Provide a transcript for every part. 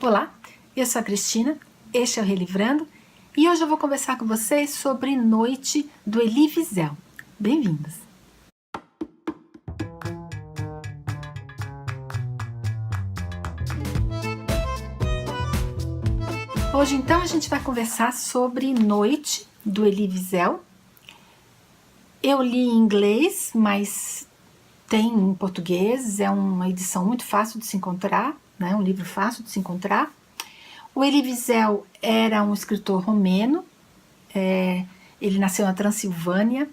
Olá, eu sou a Cristina, este é o Relivrando e hoje eu vou conversar com vocês sobre Noite, do Elie Wiesel. Bem-vindos! Hoje então a gente vai conversar sobre Noite, do Elie Wiesel. Eu li em inglês, mas tem em português, é uma edição muito fácil de se encontrar, né? Um livro fácil de se encontrar. O Elie Wiesel era um escritor romeno, ele nasceu na Transilvânia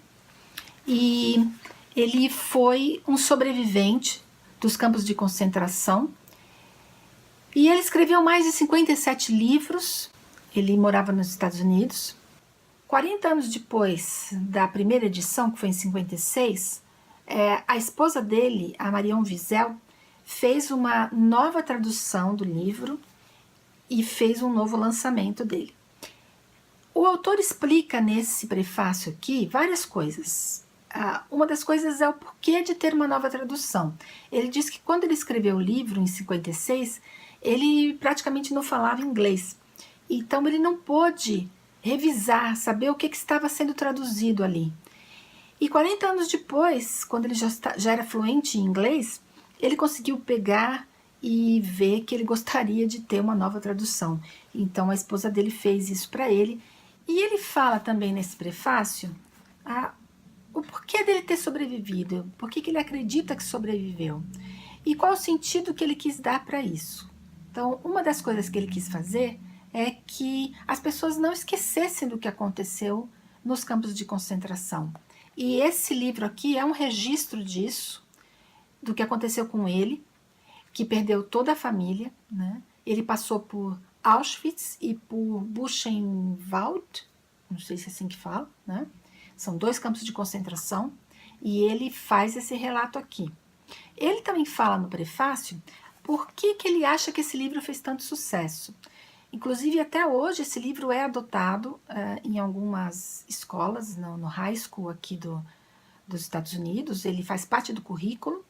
e ele foi um sobrevivente dos campos de concentração e ele escreveu mais de 57 livros. Ele morava nos Estados Unidos. 40 anos depois da primeira edição, que foi em 56, a esposa dele, a Marion Wiesel, fez uma nova tradução do livro e fez um novo lançamento dele. O autor explica nesse prefácio aqui várias coisas. Uma das coisas é o porquê de ter uma nova tradução. Ele diz que quando ele escreveu o livro, em 56, ele praticamente não falava inglês. Então ele não pôde revisar, saber o que estava sendo traduzido ali. E 40 anos depois, quando ele já era fluente em inglês, ele conseguiu pegar e ver que ele gostaria de ter uma nova tradução. Então a esposa dele fez isso para ele. E ele fala também nesse prefácio o porquê dele ter sobrevivido, por que ele acredita que sobreviveu e qual o sentido que ele quis dar para isso. Então, uma das coisas que ele quis fazer é que as pessoas não esquecessem do que aconteceu nos campos de concentração. E esse livro aqui é um registro disso, do que aconteceu com ele, que perdeu toda a família, né? Ele passou por Auschwitz e por Buchenwald, não sei se é assim que fala, né? São 2 campos de concentração, e ele faz esse relato aqui. Ele também fala no prefácio por que ele acha que esse livro fez tanto sucesso. Inclusive, até hoje, esse livro é adotado em algumas escolas, no high school aqui dos Estados Unidos. Ele faz parte do currículo.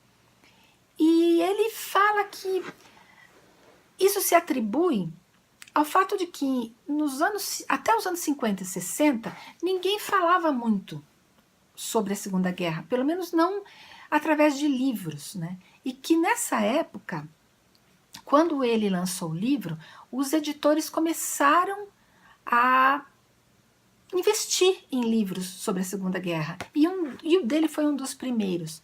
E ele fala que isso se atribui ao fato de que até os anos 50 e 60, ninguém falava muito sobre a Segunda Guerra, pelo menos não através de livros, né? E que nessa época, quando ele lançou o livro, os editores começaram a investir em livros sobre a Segunda Guerra, e o dele foi um dos primeiros.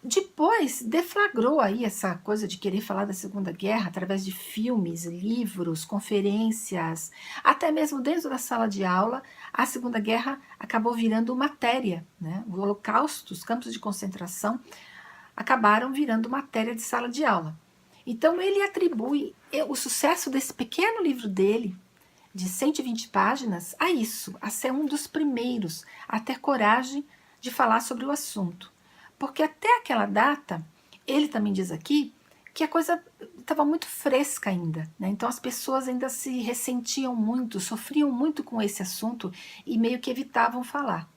Depois deflagrou aí essa coisa de querer falar da Segunda Guerra através de filmes, livros, conferências, até mesmo dentro da sala de aula. A Segunda Guerra acabou virando matéria, né? O Holocausto, os campos de concentração acabaram virando matéria de sala de aula. Então ele atribui o sucesso desse pequeno livro dele, de 120 páginas, a isso, a ser um dos primeiros a ter coragem de falar sobre o assunto. Porque até aquela data, ele também diz aqui, que a coisa estava muito fresca ainda, né? Então as pessoas ainda se ressentiam muito, sofriam muito com esse assunto e meio que evitavam falar.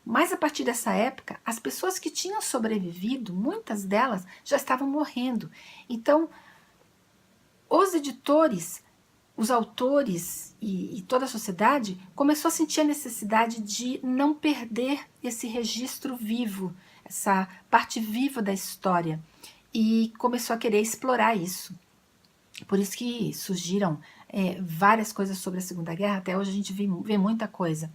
Mas a partir dessa época, as pessoas que tinham sobrevivido, muitas delas já estavam morrendo. Então, os editores, os autores e toda a sociedade começou a sentir a necessidade de não perder esse registro vivo, essa parte viva da história, e começou a querer explorar isso. Por isso que surgiram várias coisas sobre a Segunda Guerra, até hoje a gente vê muita coisa.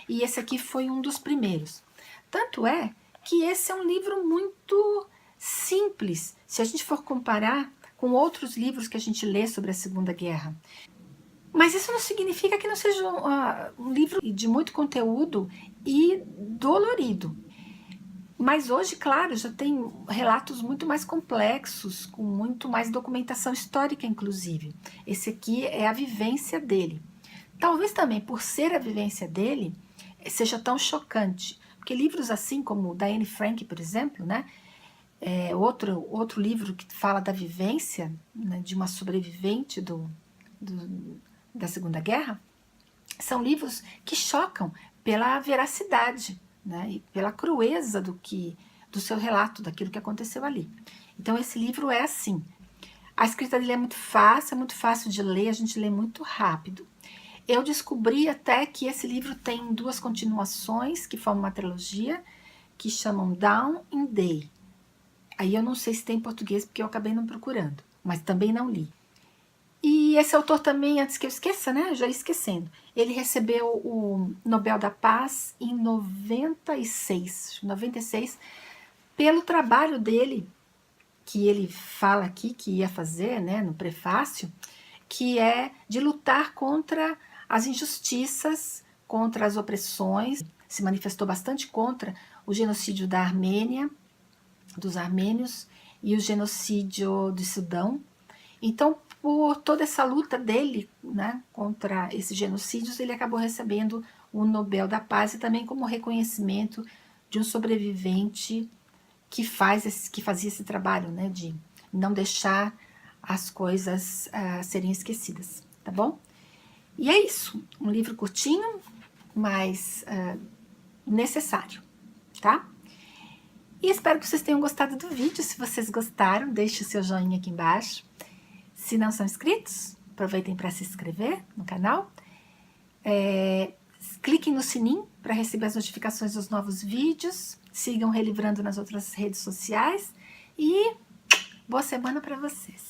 E esse aqui foi um dos primeiros. Tanto é que esse é um livro muito simples, se a gente for comparar com outros livros que a gente lê sobre a Segunda Guerra. Mas isso não significa que não seja um livro de muito conteúdo e dolorido. Mas hoje, claro, já tem relatos muito mais complexos, com muito mais documentação histórica, inclusive. Esse aqui é a vivência dele. Talvez também, por ser a vivência dele, seja tão chocante. Porque livros assim, como o da Anne Frank, por exemplo, né? Outro livro que fala da vivência, né, de uma sobrevivente da Segunda Guerra, são livros que chocam pela veracidade, né, e pela crueza do seu relato, daquilo que aconteceu ali. Então esse livro é assim. A escrita dele é muito fácil de ler, a gente lê muito rápido. Eu descobri até que esse livro tem 2 continuações, que formam uma trilogia, que chamam Dawn and Day. Aí eu não sei se tem em português, porque eu acabei não procurando, mas também não li. E esse autor também, antes que eu esqueça, né, já ia esquecendo, ele recebeu o Nobel da Paz em 96, pelo trabalho dele, que ele fala aqui que ia fazer, né, no prefácio, que é de lutar contra as injustiças, contra as opressões. Se manifestou bastante contra o genocídio da Armênia, dos armênios, e o genocídio do Sudão. Então, por toda essa luta dele, né, contra esses genocídios, ele acabou recebendo o Nobel da Paz, e também como reconhecimento de um sobrevivente que fazia esse trabalho, né, de não deixar as coisas serem esquecidas, tá bom? E é isso, um livro curtinho, mas necessário, tá? E espero que vocês tenham gostado do vídeo. Se vocês gostaram, deixe o seu joinha aqui embaixo. Se não são inscritos, aproveitem para se inscrever no canal. Cliquem no sininho para receber as notificações dos novos vídeos. Sigam Relivrando nas outras redes sociais. E boa semana para vocês!